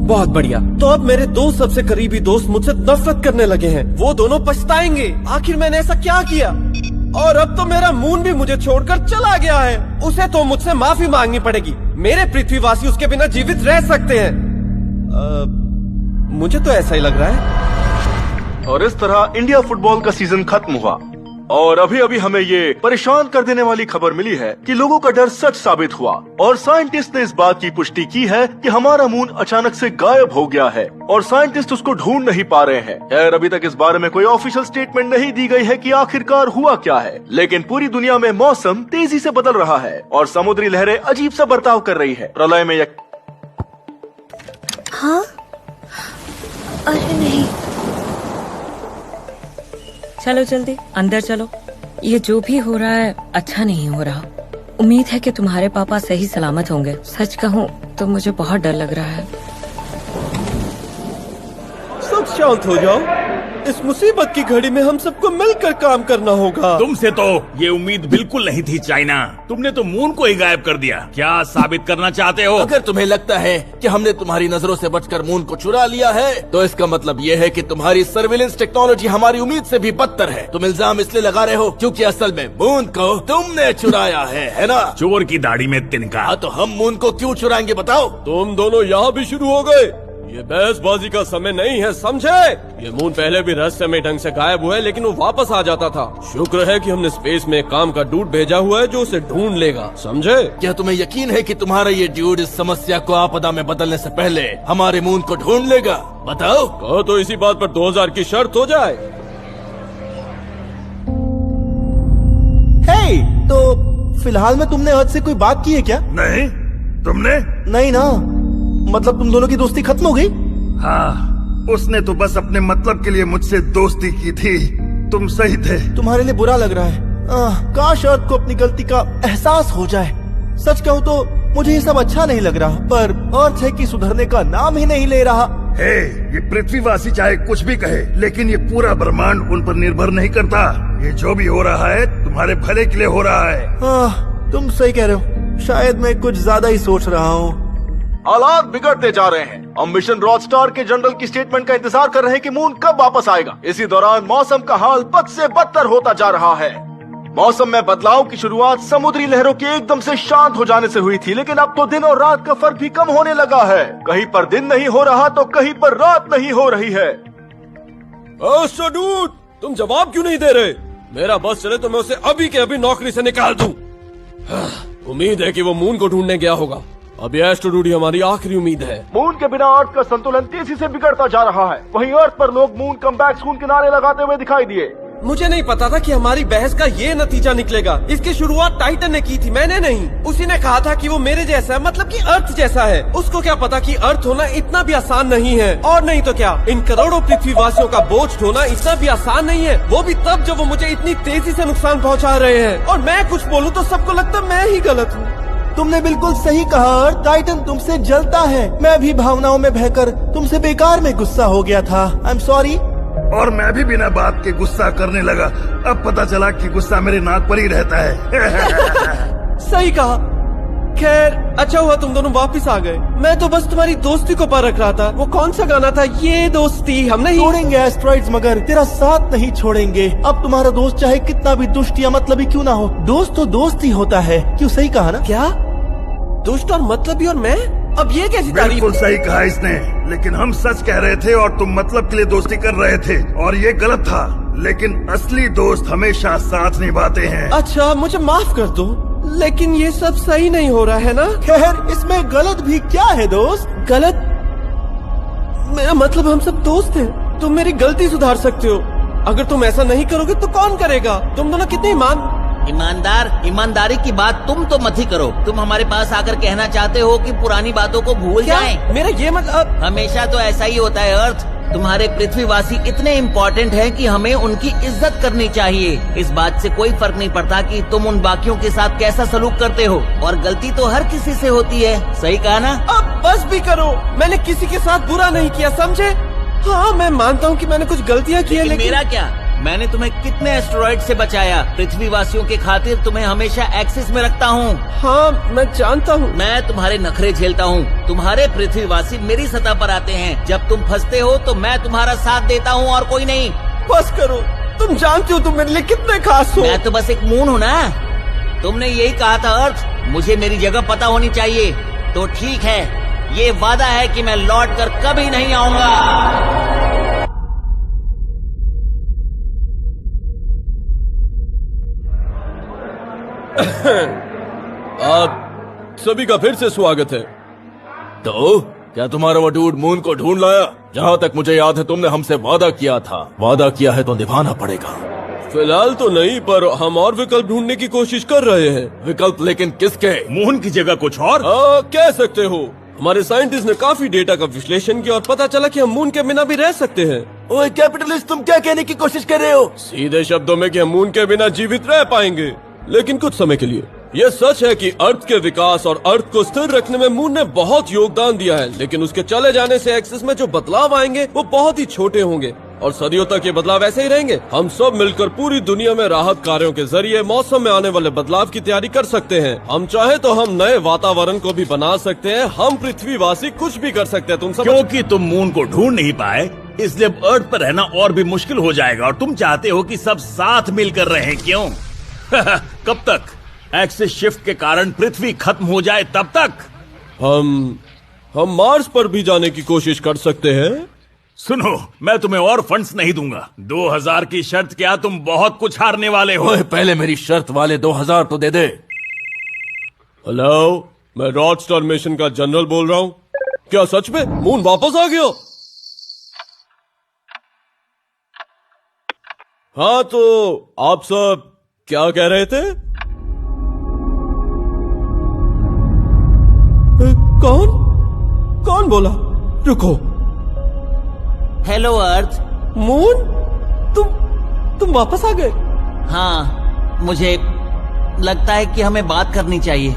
बहुत बढ़िया। तो अब मेरे दो सबसे करीबी दोस्त मुझसे नफरत करने लगे हैं। वो दोनों पछताएंगे, आखिर मैंने ऐसा क्या किया। और अब तो मेरा मून भी मुझे छोड़कर चला गया है। उसे तो मुझसे माफी मांगनी पड़ेगी। मेरे पृथ्वीवासी उसके बिना जीवित रह सकते हैं। मुझे तो ऐसा ही लग रहा है। और इस तरह इंडिया फुटबॉल का सीजन खत्म हुआ और अभी अभी हमें ये परेशान कर देने वाली खबर मिली है कि लोगों का डर सच साबित हुआ और साइंटिस्ट ने इस बात की पुष्टि की है कि हमारा मून अचानक से गायब हो गया है और साइंटिस्ट उसको ढूंढ नहीं पा रहे हैं। खैर अभी तक इस बारे में कोई ऑफिशियल स्टेटमेंट नहीं दी गई है कि आखिरकार हुआ क्या है, लेकिन पूरी दुनिया में मौसम तेजी से बदल रहा है और समुद्री लहरें अजीब सा बर्ताव कर रही है। प्रलय में हाँ? अरे नहीं, चलो जल्दी अंदर चलो। ये जो भी हो रहा है अच्छा नहीं हो रहा। उम्मीद है कि तुम्हारे पापा सही सलामत होंगे। सच कहूँ तो मुझे बहुत डर लग रहा है। सब शांत हो जाओ। इस मुसीबत की घड़ी में हम सबको मिलकर काम करना होगा। तुमसे तो ये उम्मीद बिल्कुल नहीं थी चाइना। तुमने तो मून को ही गायब कर दिया। क्या साबित करना चाहते हो? अगर तुम्हें लगता है कि हमने तुम्हारी नजरों से बचकर मून को चुरा लिया है तो इसका मतलब ये है कि तुम्हारी सर्विलेंस टेक्नोलॉजी हमारी उम्मीद से भी बदतर है। तुम इल्जाम इसलिए लगा रहे हो क्योंकि असल में मून को तुमने चुराया है ना? चोर की दाढ़ी में तिनका। हाँ तो हम मून को क्यों चुराएंगे बताओ? तुम दोनों यहाँ भी शुरू हो गए। ये बहसबाजी का समय नहीं है, समझे? ये मून पहले भी रहस्यमय ढंग से गायब हुआ है, लेकिन वो वापस आ जाता था। शुक्र है कि हमने स्पेस में एक काम का डूड भेजा हुआ है जो उसे ढूंढ लेगा, समझे? क्या तुम्हें यकीन है कि तुम्हारा ये ड्यूड इस समस्या को आपदा में बदलने से पहले हमारे मून को ढूंढ लेगा? बताओ। कहो तो इसी बात पर 2000 की शर्त हो जाए। हे, तो फिलहाल में तुमने अर्थ से कोई बात की है क्या? नहीं, तुमने? नहीं ना, मतलब तुम दोनों की दोस्ती खत्म हो गई? हाँ, उसने तो बस अपने मतलब के लिए मुझसे दोस्ती की थी। तुम सही थे। तुम्हारे लिए बुरा लग रहा है। काश अर्थ को अपनी गलती का एहसास हो जाए। सच कहूँ तो मुझे ये सब अच्छा नहीं लग रहा, पर अर्थ है कि सुधरने का नाम ही नहीं ले रहा। हे, ये पृथ्वीवासी चाहे कुछ भी कहे, लेकिन ये पूरा ब्रह्मांड उन पर निर्भर नहीं करता। ये जो भी हो रहा है तुम्हारे भले के लिए हो रहा है। तुम सही कह रहे हो। शायद मैं कुछ ज्यादा ही सोच रहा हूँ। हालात बिगड़ते जा रहे हैं। हम मिशन रॉकस्टार के जनरल की स्टेटमेंट का इंतजार कर रहे हैं कि मून कब वापस आएगा। इसी दौरान मौसम का हाल बद से बदतर होता जा रहा है। मौसम में बदलाव की शुरुआत समुद्री लहरों के एकदम से शांत हो जाने से हुई थी, लेकिन अब तो दिन और रात का फर्क भी कम होने लगा है। कहीं पर दिन नहीं हो रहा तो कहीं पर रात नहीं हो रही है। डूड, तुम जवाब क्यों नहीं दे रहे? मेरा बस चले तो मैं उसे अभी के अभी नौकरी से निकाल दूं। उम्मीद है कि वो मून को ढूंढने गया होगा। अब ये एस्ट्रोडूड ही हमारी आखिरी उम्मीद है। मून के बिना अर्थ का संतुलन तेजी से बिगड़ता जा रहा है। वहीं अर्थ पर लोग मून कमबैक सून के नारे लगाते हुए दिखाई दिए। मुझे नहीं पता था कि हमारी बहस का ये नतीजा निकलेगा। इसकी शुरुआत टाइटन ने की थी, मैंने नहीं। उसी ने कहा था कि वो मेरे जैसा है, मतलब कि अर्थ जैसा है। उसको क्या पता कि अर्थ होना इतना भी आसान नहीं है। और नहीं तो क्या, इन करोड़ों पृथ्वीवासियों का बोझ ढोना इतना भी आसान नहीं है। वो भी तब जब वो मुझे इतनी तेजी से नुकसान पहुँचा रहे हैं। और मैं कुछ बोलूँ तो सबको लगता मैं ही गलत हूँ। तुमने बिल्कुल सही कहा। टाइटन तुमसे जलता है। मैं भी भावनाओं में बहकर तुमसे बेकार में गुस्सा हो गया था। I am sorry. और मैं भी बिना बात के गुस्सा करने लगा। अब पता चला कि गुस्सा मेरे नाक पर ही रहता है। सही कहा। खैर अच्छा हुआ तुम दोनों वापस आ गए। मैं तो बस तुम्हारी दोस्ती को परख रहा था। वो कौन सा गाना था? ये दोस्ती हम नहीं छोड़ेंगे एस्ट्रॉइड्स, मगर तेरा साथ नहीं छोड़ेंगे। अब तुम्हारा दोस्त चाहे कितना भी दुष्ट या मतलबी क्यों ना हो, दोस्त तो दोस्त ही होता है। क्यों? सही कहा ना? क्या दुष्ट और मतलबी और मैं? अब ये कैसी तारीफ? बिल्कुल सही कहा इसने, लेकिन हम सच कह रहे थे और तुम मतलब के लिए दोस्ती कर रहे थे और ये गलत था। लेकिन असली दोस्त हमेशा साथ निभाते हैं। अच्छा मुझे माफ कर दो, लेकिन ये सब सही नहीं हो रहा है ना? खैर इसमें गलत भी क्या है दोस्त? गलत? मेरा मतलब हम सब दोस्त हैं। तुम मेरी गलती सुधार सकते हो। अगर तुम ऐसा नहीं करोगे तो कौन करेगा? तुम दोनों कितने ईमानदारी की बात तुम तो मत ही करो। तुम हमारे पास आकर कहना चाहते हो कि पुरानी बातों को भूल जाएं। मेरा ये मतलब हमेशा तो ऐसा ही होता है अर्थ। तुम्हारे पृथ्वीवासी इतने इम्पोर्टेंट हैं कि हमें उनकी इज्जत करनी चाहिए। इस बात से कोई फर्क नहीं पड़ता कि तुम उन बाकियों के साथ कैसा सलूक करते हो, और गलती तो हर किसी से होती है। सही कहा ना? अब बस भी करो। मैंने किसी के साथ बुरा नहीं किया, समझे? हाँ मैं मानता हूँ कि मैंने कुछ गलतियाँ की है, लेकिन मेरा क्या? मैंने तुम्हें कितने एस्टेरॉइड से बचाया। पृथ्वी वासियों के खातिर तुम्हें हमेशा एक्सिस में रखता हूँ। हाँ मैं जानता हूँ। मैं तुम्हारे नखरे झेलता हूँ। तुम्हारे पृथ्वीवासी मेरी सतह पर आते हैं। जब तुम फंसते हो तो मैं तुम्हारा साथ देता हूँ और कोई नहीं। बस करो, तुम जानते हो तुम मेरे लिए कितने खास हो। मैं तो बस एक मून हूँ ना। तुमने यही कहा था अर्थ, मुझे मेरी जगह पता होनी चाहिए। तो ठीक है, ये वादा है कि मैं लौट कर कभी नहीं आऊंगा। आप सभी का फिर से स्वागत है। तो क्या तुम्हारा वो डूड मून को ढूंढ लाया? जहाँ तक मुझे याद है तुमने हमसे वादा किया था। वादा किया है तो निभाना पड़ेगा। फिलहाल तो नहीं, पर हम और विकल्प ढूंढने की कोशिश कर रहे हैं। विकल्प लेकिन किसके? मून की जगह कुछ और? कह सकते हो। हमारे साइंटिस्ट ने काफी डेटा का विश्लेषण किया और पता चला कि हम मून के बिना भी रह सकते हैं। ओए कैपिटलिस्ट, तुम क्या कहने की कोशिश कर रहे हो? सीधे शब्दों में कि हम मून के बिना जीवित रह पाएंगे, लेकिन कुछ समय के लिए। यह सच है कि अर्थ के विकास और अर्थ को स्थिर रखने में मून ने बहुत योगदान दिया है, लेकिन उसके चले जाने से एक्सिस में जो बदलाव आएंगे वो बहुत ही छोटे होंगे और सदियों तक ये बदलाव ऐसे ही रहेंगे। हम सब मिलकर पूरी दुनिया में राहत कार्यों के जरिए मौसम में आने वाले बदलाव की तैयारी कर सकते हैं। हम चाहे तो हम नए वातावरण को भी बना सकते हैं। हम पृथ्वीवासी कुछ भी कर सकते हैं। तुम सब क्योंकि तुम मून को ढूंढ नहीं पाए, इसलिए अब अर्थ पर रहना और भी मुश्किल हो जाएगा और तुम चाहते हो कि सब साथ मिलकर रहें, क्यों? कब तक? एक्सिस शिफ्ट के कारण पृथ्वी खत्म हो जाए तब तक? हम मार्स पर भी जाने की कोशिश कर सकते हैं। सुनो, मैं तुम्हें और फंड्स नहीं दूंगा। 2000 की शर्त क्या? तुम बहुत कुछ हारने वाले हो। ओए पहले मेरी शर्त वाले 2000 तो दे दे। हेलो, मैं रॉडस्टार मिशन का जनरल बोल रहा हूँ। क्या सच में मून वापस आ गया? हाँ, तो आप सब क्या कह रहे थे? कौन बोला? रुको। हेलो अर्थ। मून, तुम वापस आ गए? हाँ, मुझे लगता है कि हमें बात करनी चाहिए।